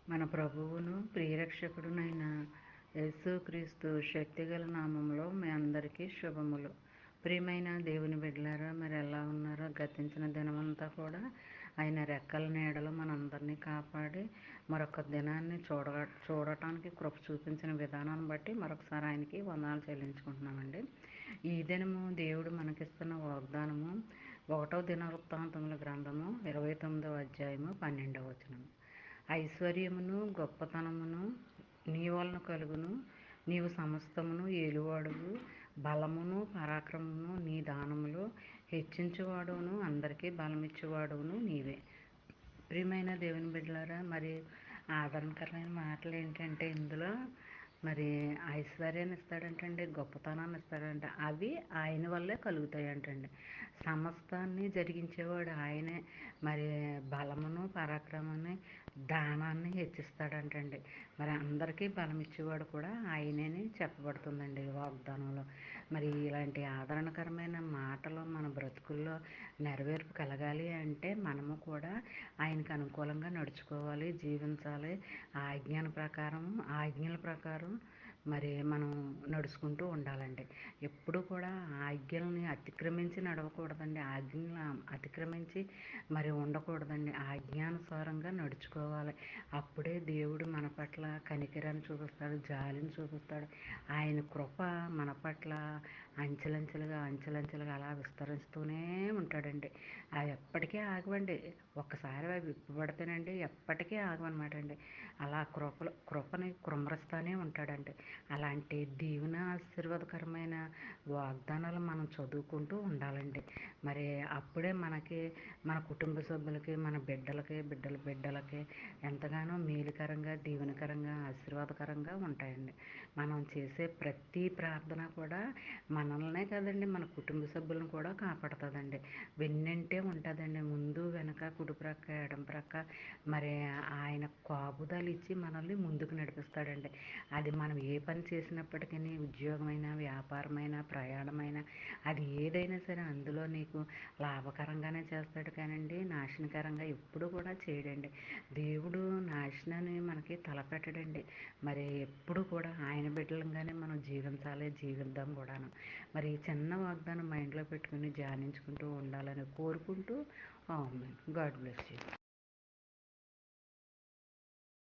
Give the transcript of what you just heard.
మన ప్రభువును ప్రియరక్షకుడునైన యేసుక్రీస్తు శక్తిగల నామంలో మీ అందరికీ శుభములు. ప్రియమైన దేవుని బిడ్డలారా, మరి ఎలా ఉన్నారో? గతించిన దినమంతా కూడా ఆయన రెక్కల నీడలో మనందరినీ కాపాడి మరొక దినాన్ని చూడటానికి కృప చూపించిన విధానాన్ని బట్టి మరొకసారి ఆయనకి వందనాలు చెల్లించుకుంటున్నామండి. ఈ దినము దేవుడు మనకిస్తున్న వాగ్దానము 1వ దినవృత్తాంతముల గ్రంథము 29వ అధ్యాయము 12వ వచనం. ఐశ్వర్యమును గొప్పతనమును నీ వలన కలుగును, నీవు సమస్తమును ఏలువాడువు, బలమును పరాక్రమమును నీ దానములు హెచ్చించువాడును, అందరికీ బలమిచ్చేవాడును నీవే. ప్రియమైన దేవుని బిడ్డలారా, మరి ఆదరణకరమైన మాటలు ఏంటంటే ఇందులో మరి ఐశ్వర్యాన్ని ఇస్తాడంటండి, గొప్పతనాన్ని ఇస్తాడంట. అవి ఆయన వల్లే కలుగుతాయంటండి. సమస్తాన్ని జరిగించేవాడు ఆయనే. మరి బలమును పరాక్రమాన్ని దానాన్ని హెచ్చిస్తాడంటండి. మరి అందరికీ బలం ఇచ్చేవాడు కూడా ఆయనని చెప్పబడుతుందండి వాగ్దానంలో. మరి ఇలాంటి ఆదరణకరమైన మాటలు మన బ్రతుకుల్లో నెరవేర్పు కలగాలి అంటే మనము కూడా ఆయనకు అనుకూలంగా నడుచుకోవాలి, జీవించాలి. ఆజ్ఞల ప్రకారం మరి మనం నడుచుకుంటూ ఉండాలండి. ఎప్పుడు కూడా ఆజ్ఞల్ని అతిక్రమించి నడవకూడదండి. ఆజ్ఞలను అతిక్రమించి మరి ఉండకూడదండి. ఆజ్ఞానుసారంగా నడుచుకోవాలి. అప్పుడే దేవుడు మన పట్ల కనికరాన్ని చూపిస్తాడు, జాలిని చూపిస్తాడు. ఆయన కృప మన పట్ల అంచెలంచెలుగా అలా విస్తరిస్తూనే ఉంటాడండి. అవి ఎప్పటికీ ఆగవండి. ఒక్కసారి అవి విప్పబడితేనండి ఎప్పటికీ ఆగవన్నమాట అండి. అలా కృపని కుమ్మరిస్తూనే ఉంటాడండి. అలాంటి దీవెన ఆశీర్వాదకరమైన వాగ్దానాలు మనం చదువుకుంటూ ఉండాలండి. మరి అప్పుడే మనకి, మన కుటుంబ సభ్యులకి, మన బిడ్డల బిడ్డలకి ఎంతగానో మేలుకరంగా, దీవెనకరంగా, ఆశీర్వాదకరంగా ఉంటాయండి. మనం చేసే ప్రతి ప్రార్థన కూడా మనల్నే కదండి, మన కుటుంబ సభ్యులను కూడా కాపాడుతుందండి. వెన్నంటే ఉంటుందండి. ముందు వెనక, కుడి ప్రక్క, ఎడం ప్రక్క మరి ఆయన కాపుదలు ఇచ్చి మనల్ని ముందుకు నడిపిస్తాడండి. అది మనం ఏ పని చేసినప్పటికీ, ఉద్యోగమైనా, వ్యాపారమైనా, ప్రయాణమైనా, అది ఏదైనా సరే అందులో నీకు లాభకరంగానే చేస్తాడు కానండి నాశనకరంగా ఎప్పుడు కూడా చేయడండి. దేవుడు నాశనాన్ని మనకి తలపెట్టడండి. మరి ఎప్పుడు కూడా ఆయన బిడ్డలంగానే మనం జీవిద్దాం కూడాను. మరి ఈ చిన్న వాగ్దానం మైండ్లో పెట్టుకుని ధ్యానించుకుంటూ ఉండాలని కోరుకుంటూ, గాడ్ బ్లెస్ యూ.